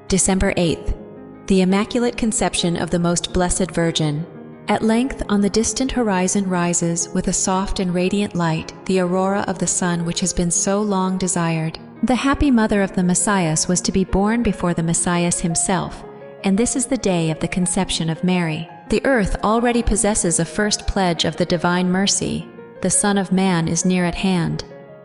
December 8th. The Immaculate Conception of the Most Blessed Virgin. At length on the distant horizon rises, with a soft and radiant light, the aurora of the sun which has been so long desired. The happy mother of the Messias was to be born before the Messias himself, and this is the day of the conception of Mary. The earth already possesses a first pledge of the divine mercy. The Son of Man is near at hand.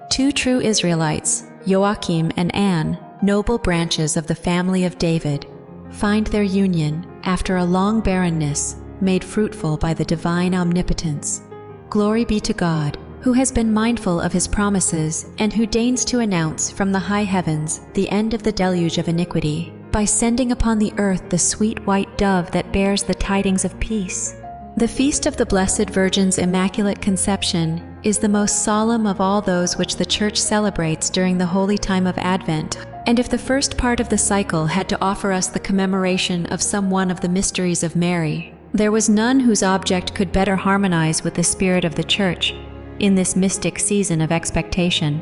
Two true Israelites, Joachim and Anne, noble branches of the family of David, find their union, after a long barrenness, made fruitful by the divine omnipotence. Glory be to God, who has been mindful of his promises and who deigns to announce from the high heavens the end of the deluge of iniquity, by sending upon the earth the sweet white dove that bears the tidings of peace. The feast of the Blessed Virgin's Immaculate Conception is the most solemn of all those which the Church celebrates during the holy time of Advent, and if the first part of the cycle had to offer us the commemoration of some one of the mysteries of Mary, there was none whose object could better harmonize with the spirit of the Church in this mystic season of expectation.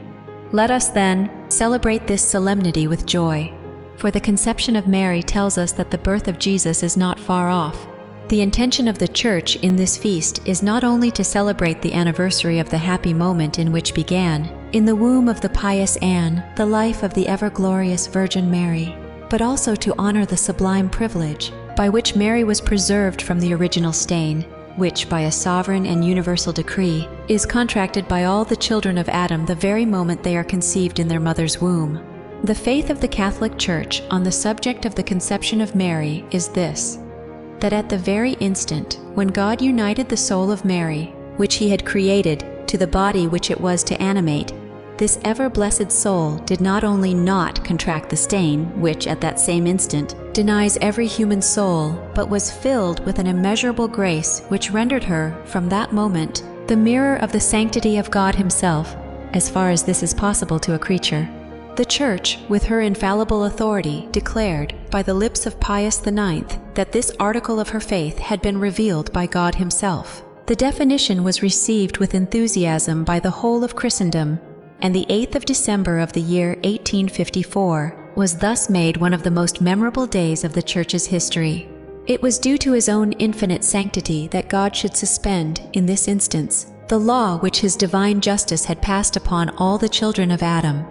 Let us, then, celebrate this solemnity with joy, for the conception of Mary tells us that the birth of Jesus is not far off. The intention of the Church in this feast is not only to celebrate the anniversary of the happy moment in which began, in the womb of the pious Anne, the life of the ever-glorious Virgin Mary, but also to honor the sublime privilege by which Mary was preserved from the original stain, which, by a sovereign and universal decree, is contracted by all the children of Adam the very moment they are conceived in their mother's womb. The faith of the Catholic Church on the subject of the conception of Mary is this: that at the very instant when God united the soul of Mary, which he had created, to the body which it was to animate, this ever-blessed soul did not only not contract the stain, which at that same instant denies every human soul, but was filled with an immeasurable grace which rendered her, from that moment, the mirror of the sanctity of God himself, as far as this is possible to a creature. The Church, with her infallible authority, declared, by the lips of Pius IX, that this article of her faith had been revealed by God himself. The definition was received with enthusiasm by the whole of Christendom, and the 8th of December of the year 1854 was thus made one of the most memorable days of the Church's history. It was due to his own infinite sanctity that God should suspend, in this instance, the law which his divine justice had passed upon all the children of Adam.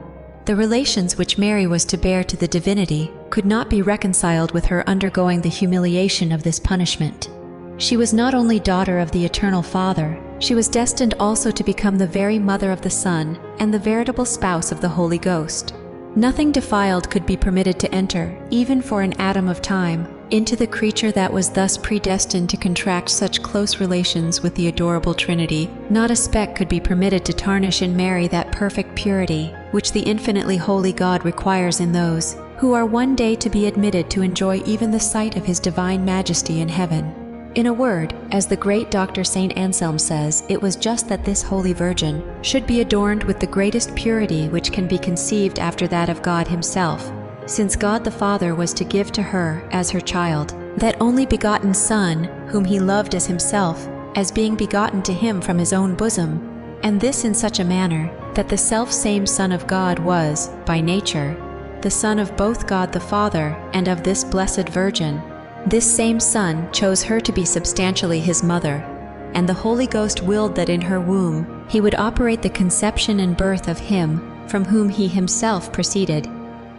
The relations which Mary was to bear to the divinity could not be reconciled with her undergoing the humiliation of this punishment. She was not only daughter of the Eternal Father, she was destined also to become the very mother of the Son and the veritable spouse of the Holy Ghost. Nothing defiled could be permitted to enter, even for an atom of time, into the creature that was thus predestined to contract such close relations with the adorable Trinity. Not a speck could be permitted to tarnish in Mary that perfect purity which the infinitely holy God requires in those who are one day to be admitted to enjoy even the sight of his divine majesty in heaven. In a word, as the great Dr. St. Anselm says, it was just that this Holy Virgin should be adorned with the greatest purity which can be conceived after that of God himself, since God the Father was to give to her, as her child, that only begotten Son, whom he loved as himself, as being begotten to him from his own bosom, and this in such a manner, that the self-same Son of God was, by nature, the Son of both God the Father and of this Blessed Virgin. This same Son chose her to be substantially his mother, and the Holy Ghost willed that in her womb he would operate the conception and birth of him from whom he himself proceeded.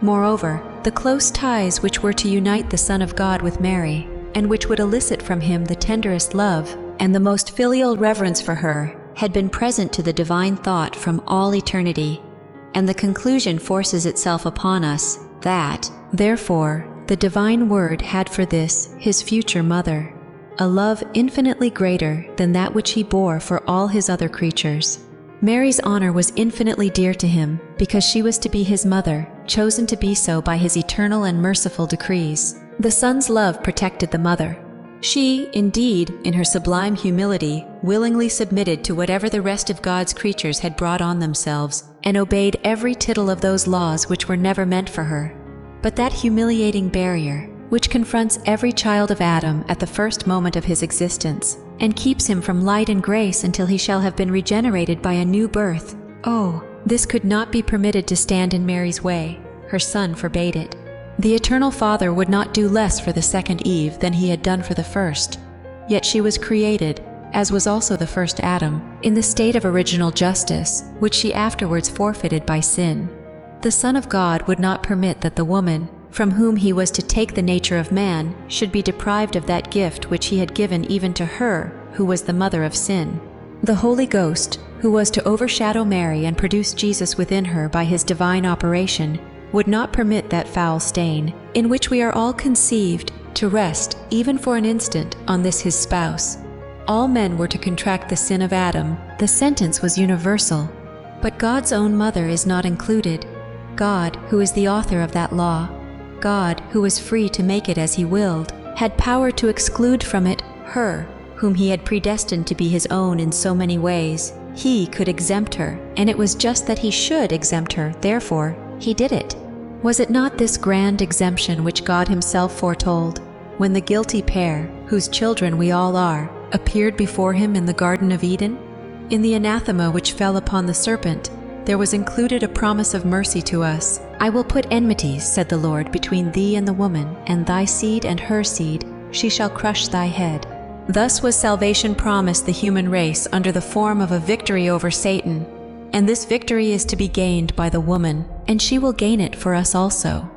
Moreover, the close ties which were to unite the Son of God with Mary, and which would elicit from him the tenderest love and the most filial reverence for her, had been present to the divine thought from all eternity, and the conclusion forces itself upon us that, therefore, the divine Word had for this, his future mother, a love infinitely greater than that which he bore for all his other creatures. Mary's honor was infinitely dear to him, because she was to be his mother, chosen to be so by his eternal and merciful decrees. The Son's love protected the mother. She, indeed, in her sublime humility, willingly submitted to whatever the rest of God's creatures had brought on themselves, and obeyed every tittle of those laws which were never meant for her. But that humiliating barrier, which confronts every child of Adam at the first moment of his existence, and keeps him from light and grace until he shall have been regenerated by a new birth, oh, this could not be permitted to stand in Mary's way. Her Son forbade it. The Eternal Father would not do less for the second Eve than he had done for the first. Yet she was created, as was also the first Adam, in the state of original justice, which she afterwards forfeited by sin. The Son of God would not permit that the woman, from whom he was to take the nature of man, should be deprived of that gift which he had given even to her, who was the mother of sin. The Holy Ghost, who was to overshadow Mary and produce Jesus within her by his divine operation, would not permit that foul stain, in which we are all conceived, to rest, even for an instant, on this his spouse. All men were to contract the sin of Adam. The sentence was universal. But God's own mother is not included. God, who is the author of that law, God, who was free to make it as he willed, had power to exclude from it her, whom he had predestined to be his own in so many ways. He could exempt her, and it was just that he should exempt her, therefore he did it. Was it not this grand exemption which God himself foretold, when the guilty pair, whose children we all are, appeared before him in the Garden of Eden? In the anathema which fell upon the serpent, there was included a promise of mercy to us. "I will put enmities, said the Lord, between thee and the woman, and thy seed and her seed. She shall crush thy head." Thus was salvation promised the human race under the form of a victory over Satan. And this victory is to be gained by the woman, and she will gain it for us also.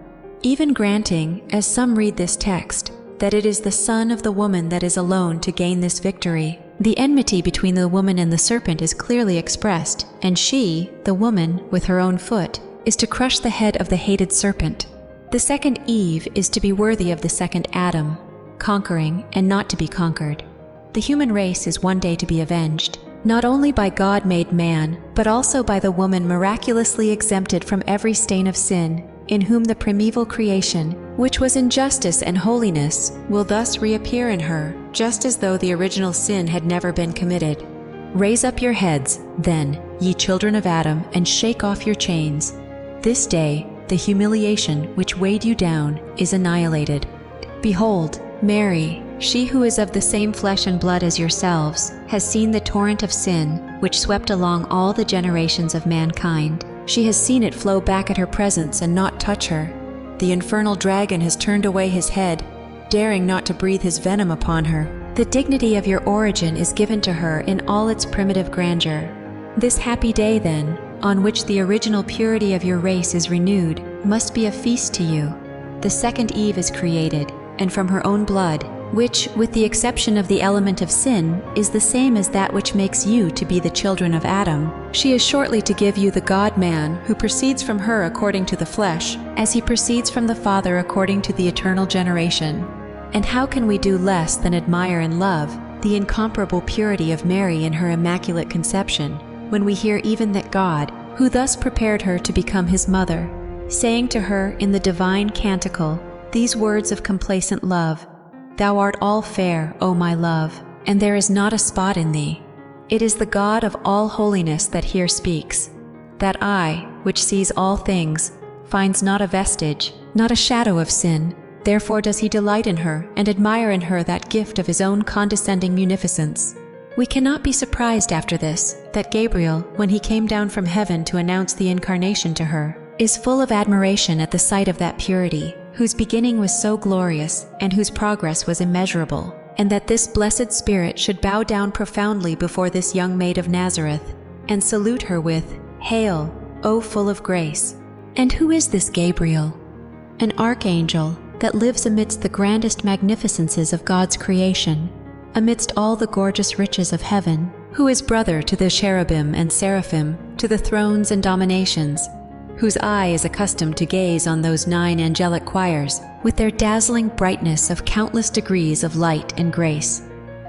Even granting, as some read this text, that it is the son of the woman that is alone to gain this victory, the enmity between the woman and the serpent is clearly expressed, and she, the woman, with her own foot, is to crush the head of the hated serpent. The second Eve is to be worthy of the second Adam, conquering and not to be conquered. The human race is one day to be avenged, not only by God made man, but also by the woman miraculously exempted from every stain of sin, in whom the primeval creation, which was in justice and holiness, will thus reappear in her, just as though the original sin had never been committed. Raise up your heads, then, ye children of Adam, and shake off your chains. This day, the humiliation which weighed you down is annihilated. Behold, Mary, she who is of the same flesh and blood as yourselves, has seen the torrent of sin, which swept along all the generations of mankind. She has seen it flow back at her presence and not touch her. The infernal dragon has turned away his head, daring not to breathe his venom upon her. The dignity of your origin is given to her in all its primitive grandeur. This happy day, then, on which the original purity of your race is renewed, must be a feast to you. The second Eve is created, and from her own blood, which, with the exception of the element of sin, is the same as that which makes you to be the children of Adam. She is shortly to give you the God-man, who proceeds from her according to the flesh, as he proceeds from the Father according to the eternal generation. And how can we do less than admire and love the incomparable purity of Mary in her Immaculate Conception, when we hear even that God, who thus prepared her to become his mother, saying to her in the divine canticle these words of complacent love, "Thou art all fair, O my love, and there is not a spot in thee." It is the God of all holiness that here speaks. That eye, which sees all things, finds not a vestige, not a shadow of sin. Therefore does he delight in her and admire in her that gift of his own condescending munificence. We cannot be surprised after this, that Gabriel, when he came down from heaven to announce the incarnation to her, is full of admiration at the sight of that purity, whose beginning was so glorious and whose progress was immeasurable, and that this blessed spirit should bow down profoundly before this young maid of Nazareth, and salute her with, "Hail, O full of grace." And who is this Gabriel? An archangel that lives amidst the grandest magnificences of God's creation, amidst all the gorgeous riches of heaven, who is brother to the cherubim and seraphim, to the thrones and dominations, whose eye is accustomed to gaze on those 9 angelic choirs, with their dazzling brightness of countless degrees of light and grace.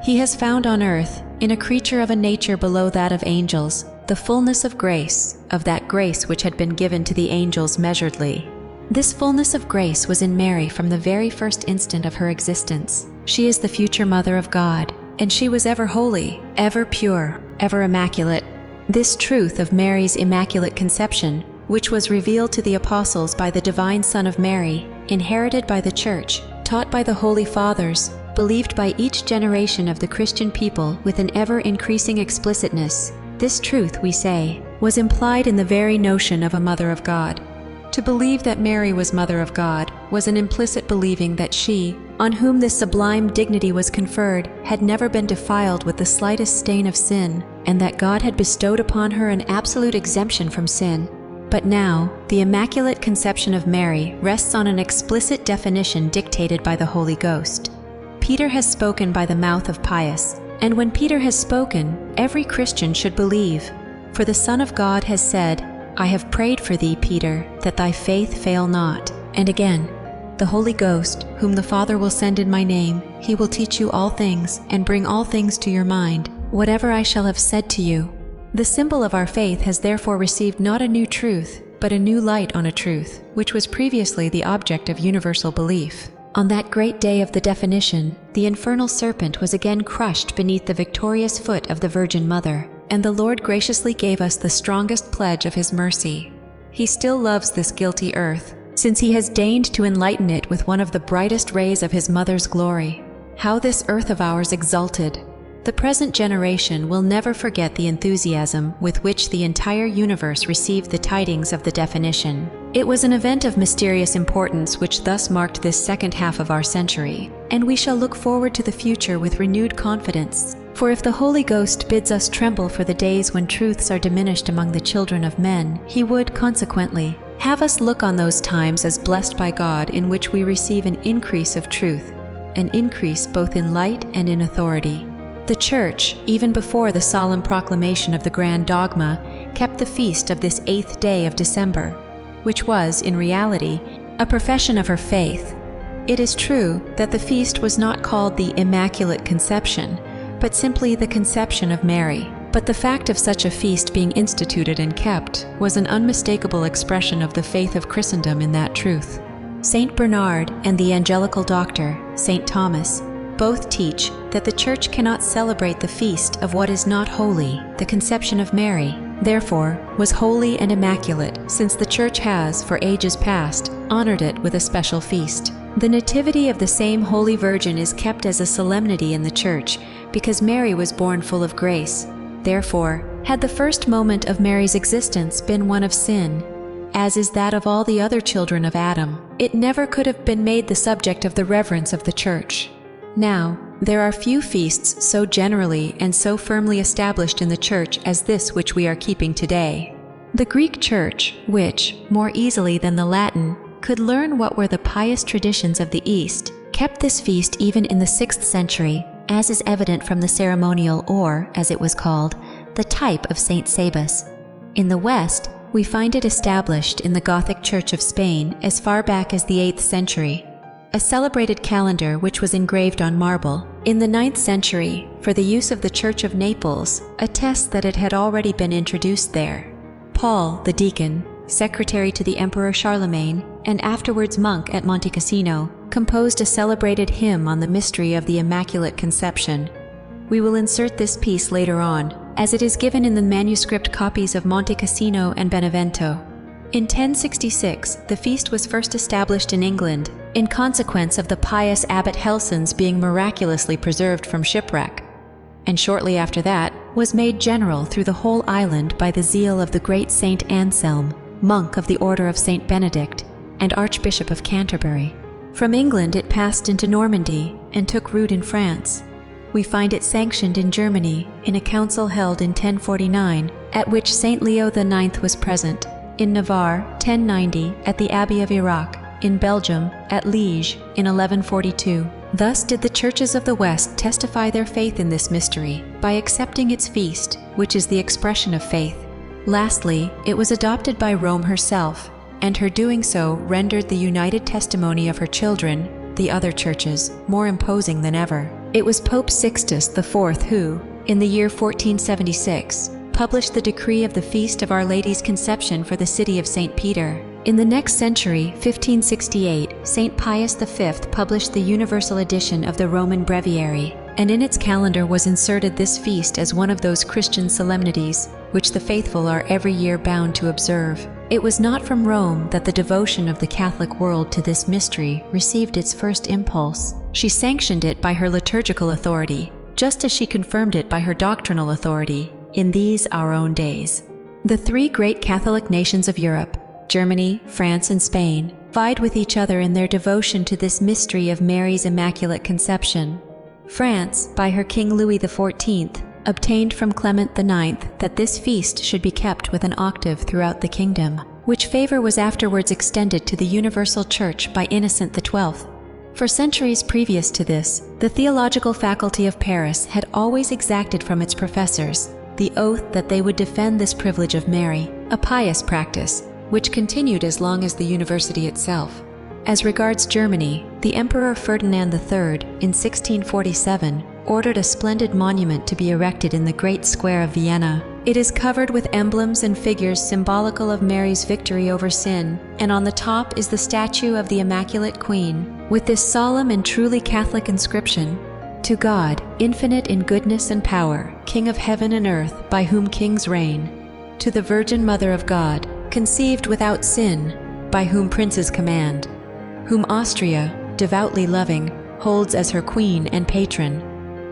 He has found on earth, in a creature of a nature below that of angels, the fullness of grace, of that grace which had been given to the angels measuredly. This fullness of grace was in Mary from the very first instant of her existence. She is the future mother of God, and she was ever holy, ever pure, ever immaculate. This truth of Mary's Immaculate Conception, which was revealed to the apostles by the divine Son of Mary, inherited by the Church, taught by the Holy Fathers, believed by each generation of the Christian people with an ever-increasing explicitness, this truth, we say, was implied in the very notion of a Mother of God. To believe that Mary was Mother of God was an implicit believing that she, on whom this sublime dignity was conferred, had never been defiled with the slightest stain of sin, and that God had bestowed upon her an absolute exemption from sin. But now, the Immaculate Conception of Mary rests on an explicit definition dictated by the Holy Ghost. Peter has spoken by the mouth of Pius, and when Peter has spoken, every Christian should believe. For the Son of God has said, "I have prayed for thee, Peter, that thy faith fail not." And again, "The Holy Ghost, whom the Father will send in my name, he will teach you all things, and bring all things to your mind, whatever I shall have said to you." The symbol of our faith has therefore received not a new truth, but a new light on a truth, which was previously the object of universal belief. On that great day of the definition, the infernal serpent was again crushed beneath the victorious foot of the Virgin Mother, and the Lord graciously gave us the strongest pledge of His mercy. He still loves this guilty earth, since He has deigned to enlighten it with one of the brightest rays of His Mother's glory. How this earth of ours exulted! The present generation will never forget the enthusiasm with which the entire universe received the tidings of the definition. It was an event of mysterious importance which thus marked this second half of our century, and we shall look forward to the future with renewed confidence. For if the Holy Ghost bids us tremble for the days when truths are diminished among the children of men, He would, consequently, have us look on those times as blessed by God in which we receive an increase of truth, an increase both in light and in authority. The Church, even before the solemn proclamation of the grand dogma, kept the feast of this 8th day of December, which was, in reality, a profession of her faith. It is true that the feast was not called the Immaculate Conception, but simply the Conception of Mary. But the fact of such a feast being instituted and kept was an unmistakable expression of the faith of Christendom in that truth. Saint Bernard and the angelical doctor, Saint Thomas, both teach that the Church cannot celebrate the feast of what is not holy, the Conception of Mary, therefore, was holy and immaculate, since the Church has, for ages past, honored it with a special feast. The Nativity of the same Holy Virgin is kept as a solemnity in the Church, because Mary was born full of grace. Therefore, had the first moment of Mary's existence been one of sin, as is that of all the other children of Adam, it never could have been made the subject of the reverence of the Church. Now, there are few feasts so generally and so firmly established in the Church as this which we are keeping today. The Greek Church, which, more easily than the Latin, could learn what were the pious traditions of the East, kept this feast even in the 6th century, as is evident from the ceremonial or, as it was called, the type of Saint Sabas. In the West, we find it established in the Gothic Church of Spain as far back as the 8th century. A celebrated calendar which was engraved on marble in the 9th century for the use of the Church of Naples attests that it had already been introduced there. Paul, the deacon, secretary to the Emperor Charlemagne, and afterwards monk at Monte Cassino, composed a celebrated hymn on the mystery of the Immaculate Conception. We will insert this piece later on, as it is given in the manuscript copies of Monte Cassino and Benevento. In 1066, the feast was first established in England, in consequence of the pious Abbot Helson's being miraculously preserved from shipwreck, and shortly after that was made general through the whole island by the zeal of the great Saint Anselm, monk of the Order of Saint Benedict, and Archbishop of Canterbury. From England it passed into Normandy and took root in France. We find it sanctioned in Germany in a council held in 1049, at which Saint Leo IX was present, in Navarre 1090 at the Abbey of Iraq, in Belgium at Liège in 1142. Thus did the churches of the West testify their faith in this mystery by accepting its feast, which is the expression of faith. Lastly, it was adopted by Rome herself, and her doing so rendered the united testimony of her children, the other churches, more imposing than ever. It was Pope Sixtus IV who, in the year 1476, published the decree of the Feast of Our Lady's Conception for the city of St. Peter. In the next century, 1568, St. Pius V published the universal edition of the Roman Breviary, and in its calendar was inserted this feast as one of those Christian solemnities which the faithful are every year bound to observe. It was not from Rome that the devotion of the Catholic world to this mystery received its first impulse. She sanctioned it by her liturgical authority, just as she confirmed it by her doctrinal authority in these our own days. The three great Catholic nations of Europe, Germany, France, and Spain, vied with each other in their devotion to this mystery of Mary's Immaculate Conception. France, by her King Louis XIV, obtained from Clement IX that this feast should be kept with an octave throughout the kingdom, which favor was afterwards extended to the Universal Church by Innocent XII. For centuries previous to this, the Theological Faculty of Paris had always exacted from its professors the oath that they would defend this privilege of Mary, a pious practice, which continued as long as the university itself. As regards Germany, the Emperor Ferdinand III, in 1647, ordered a splendid monument to be erected in the Great Square of Vienna. It is covered with emblems and figures symbolical of Mary's victory over sin, and on the top is the statue of the Immaculate Queen, with this solemn and truly Catholic inscription: "To God, infinite in goodness and power, King of heaven and earth, by whom kings reign. To the Virgin Mother of God, conceived without sin, by whom princes command. Whom Austria, devoutly loving, holds as her queen and patron.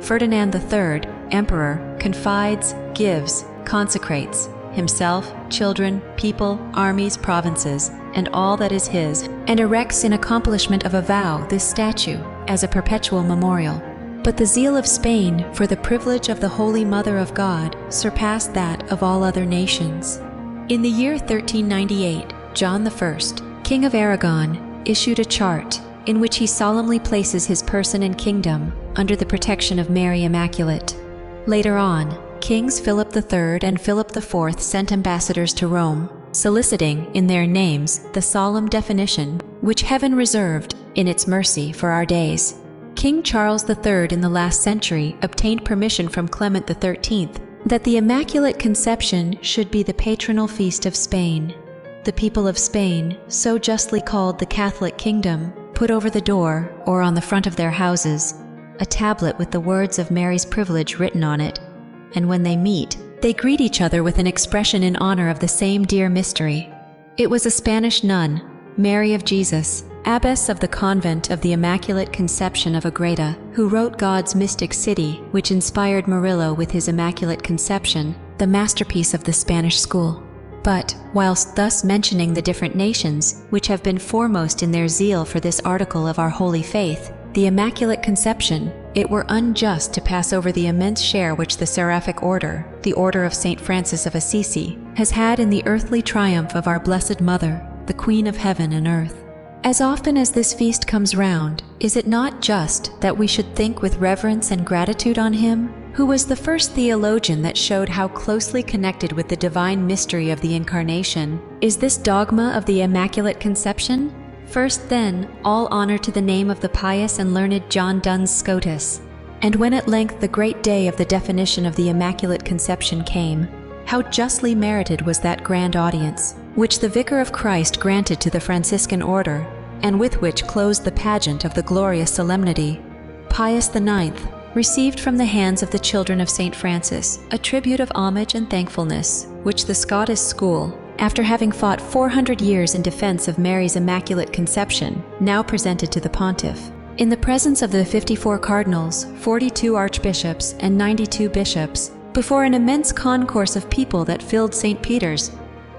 Ferdinand III, Emperor, confides, gives, consecrates, himself, children, people, armies, provinces, and all that is his, and erects in accomplishment of a vow this statue as a perpetual memorial." But the zeal of Spain for the privilege of the Holy Mother of God surpassed that of all other nations. In the year 1398, John I, King of Aragon, issued a chart in which he solemnly places his person and kingdom under the protection of Mary Immaculate. Later on, Kings Philip III and Philip IV sent ambassadors to Rome, soliciting, in their names, the solemn definition which heaven reserved, in its mercy, for our days. King Charles III in the last century obtained permission from Clement XIII that the Immaculate Conception should be the patronal feast of Spain. The people of Spain, so justly called the Catholic Kingdom, put over the door, or on the front of their houses, a tablet with the words of Mary's privilege written on it, and when they meet, they greet each other with an expression in honor of the same dear mystery. It was a Spanish nun, Mary of Jesus, abbess of the convent of the Immaculate Conception of Agreda, who wrote God's Mystic City, which inspired Murillo with his Immaculate Conception, the masterpiece of the Spanish school. But, whilst thus mentioning the different nations which have been foremost in their zeal for this article of our holy faith, the Immaculate Conception, it were unjust to pass over the immense share which the Seraphic Order, the Order of St. Francis of Assisi, has had in the earthly triumph of our Blessed Mother, the Queen of Heaven and Earth. As often as this feast comes round, is it not just that we should think with reverence and gratitude on Him, who was the first theologian that showed how closely connected with the divine mystery of the Incarnation is this dogma of the Immaculate Conception? First, then, all honor to the name of the pious and learned John Duns Scotus. And when at length the great day of the definition of the Immaculate Conception came, how justly merited was that grand audience, which the Vicar of Christ granted to the Franciscan order, and with which closed the pageant of the glorious solemnity. Pius IX received from the hands of the children of St. Francis a tribute of homage and thankfulness, which the Scottish school, after having fought 400 years in defense of Mary's Immaculate Conception, now presented to the pontiff. In the presence of the 54 cardinals, 42 archbishops, and 92 bishops, before an immense concourse of people that filled St. Peter's,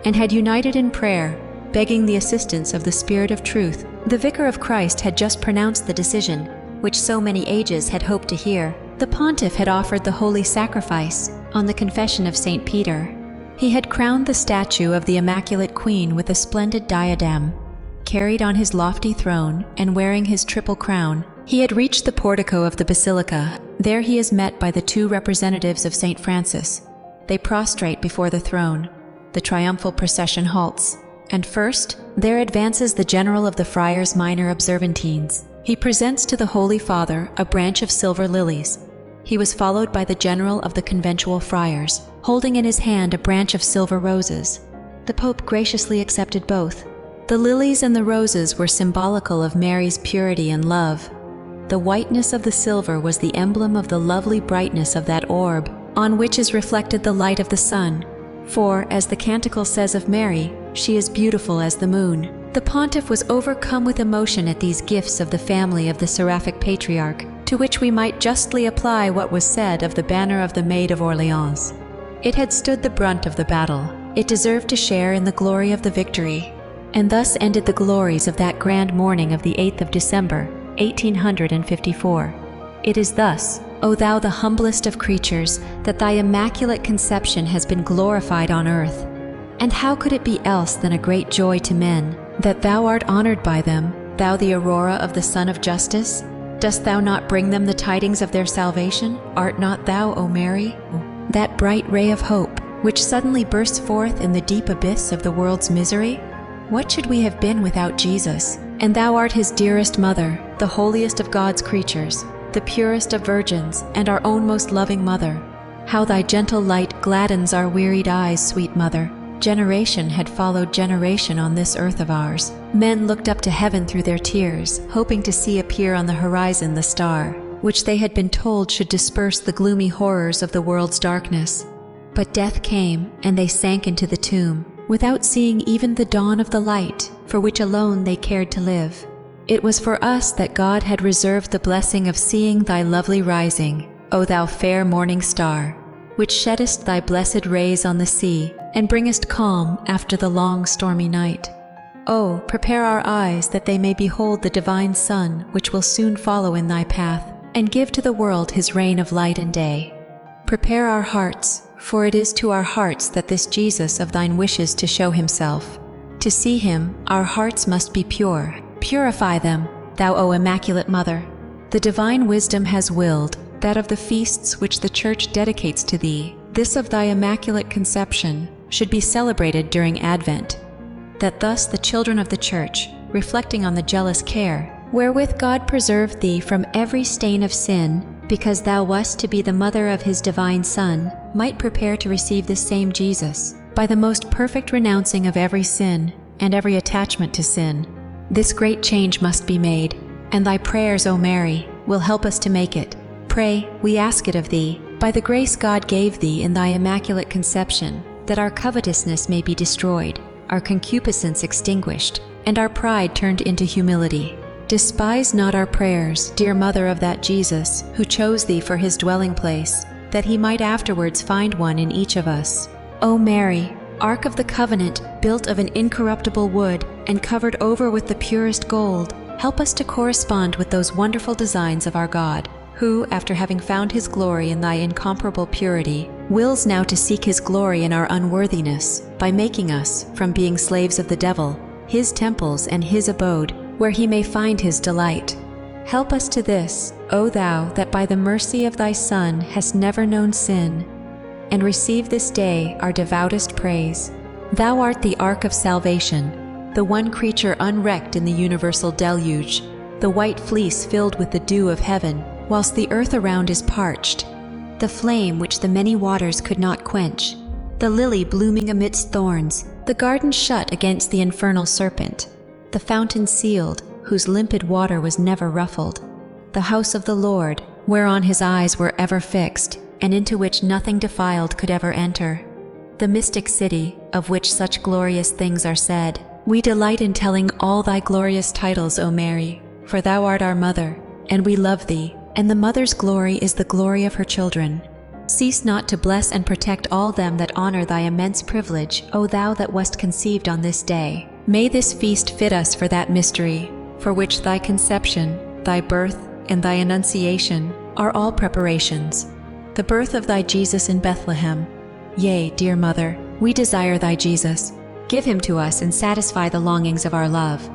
and had united in prayer, begging the assistance of the Spirit of Truth, the Vicar of Christ had just pronounced the decision, which so many ages had hoped to hear. The pontiff had offered the holy sacrifice on the confession of St. Peter. He had crowned the statue of the Immaculate Queen with a splendid diadem. Carried on his lofty throne and wearing his triple crown, he had reached the portico of the basilica. There he is met by the two representatives of St. Francis. They prostrate before the throne. The triumphal procession halts, and first, there advances the general of the Friars Minor Observantines. He presents to the Holy Father a branch of silver lilies. He was followed by the general of the conventual friars, holding in his hand a branch of silver roses. The Pope graciously accepted both. The lilies and the roses were symbolical of Mary's purity and love. The whiteness of the silver was the emblem of the lovely brightness of that orb, on which is reflected the light of the sun. For, as the canticle says of Mary, she is beautiful as the moon. The pontiff was overcome with emotion at these gifts of the family of the Seraphic Patriarch, to which we might justly apply what was said of the banner of the Maid of Orleans. It had stood the brunt of the battle. It deserved to share in the glory of the victory. And thus ended the glories of that grand morning of the 8th of December, 1854. It is thus, O thou the humblest of creatures, that thy immaculate conception has been glorified on earth. And how could it be else than a great joy to men, that thou art honored by them, thou the aurora of the Sun of Justice? Dost thou not bring them the tidings of their salvation? Art not thou, O Mary, that bright ray of hope, which suddenly bursts forth in the deep abyss of the world's misery? What should we have been without Jesus? And thou art his dearest mother, the holiest of God's creatures, the purest of virgins, and our own most loving mother. How thy gentle light gladdens our wearied eyes, sweet mother. Generation had followed generation on this earth of ours. Men looked up to heaven through their tears, hoping to see appear on the horizon the star, which they had been told should disperse the gloomy horrors of the world's darkness. But death came, and they sank into the tomb, without seeing even the dawn of the light, for which alone they cared to live. It was for us that God had reserved the blessing of seeing thy lovely rising, O thou fair morning star, which sheddest thy blessed rays on the sea, and bringest calm after the long stormy night. Oh, prepare our eyes that they may behold the divine sun which will soon follow in thy path, and give to the world his reign of light and day. Prepare our hearts, for it is to our hearts that this Jesus of thine wishes to show himself. To see him, our hearts must be pure. Purify them, thou O Immaculate Mother. The divine wisdom has willed that of the feasts which the Church dedicates to thee, this of thy Immaculate Conception, should be celebrated during Advent, that thus the children of the Church, reflecting on the jealous care wherewith God preserved thee from every stain of sin, because thou wast to be the mother of his divine Son, might prepare to receive this same Jesus, by the most perfect renouncing of every sin, and every attachment to sin. This great change must be made, and thy prayers, O Mary, will help us to make it. Pray, we ask it of thee, by the grace God gave thee in thy Immaculate Conception, that our covetousness may be destroyed, our concupiscence extinguished, and our pride turned into humility. Despise not our prayers, dear Mother of that Jesus, who chose thee for his dwelling place, that he might afterwards find one in each of us. O Mary, Ark of the Covenant, built of an incorruptible wood, and covered over with the purest gold, help us to correspond with those wonderful designs of our God, who, after having found his glory in thy incomparable purity, wills now to seek his glory in our unworthiness, by making us, from being slaves of the devil, his temples and his abode, where he may find his delight. Help us to this, O thou that by the mercy of thy Son hast never known sin, and receive this day our devoutest praise. Thou art the Ark of Salvation, the one creature unwrecked in the universal deluge, the white fleece filled with the dew of heaven, whilst the earth around is parched, the flame which the many waters could not quench, the lily blooming amidst thorns, the garden shut against the infernal serpent, the fountain sealed, whose limpid water was never ruffled, the house of the Lord, whereon his eyes were ever fixed, and into which nothing defiled could ever enter, the mystic city, of which such glorious things are said. We delight in telling all thy glorious titles, O Mary, for thou art our mother, and we love thee, and the mother's glory is the glory of her children. Cease not to bless and protect all them that honor thy immense privilege, O thou that wast conceived on this day. May this feast fit us for that mystery, for which thy conception, thy birth, and thy annunciation are all preparations. The birth of thy Jesus in Bethlehem. Yea, dear Mother, we desire thy Jesus. Give him to us and satisfy the longings of our love.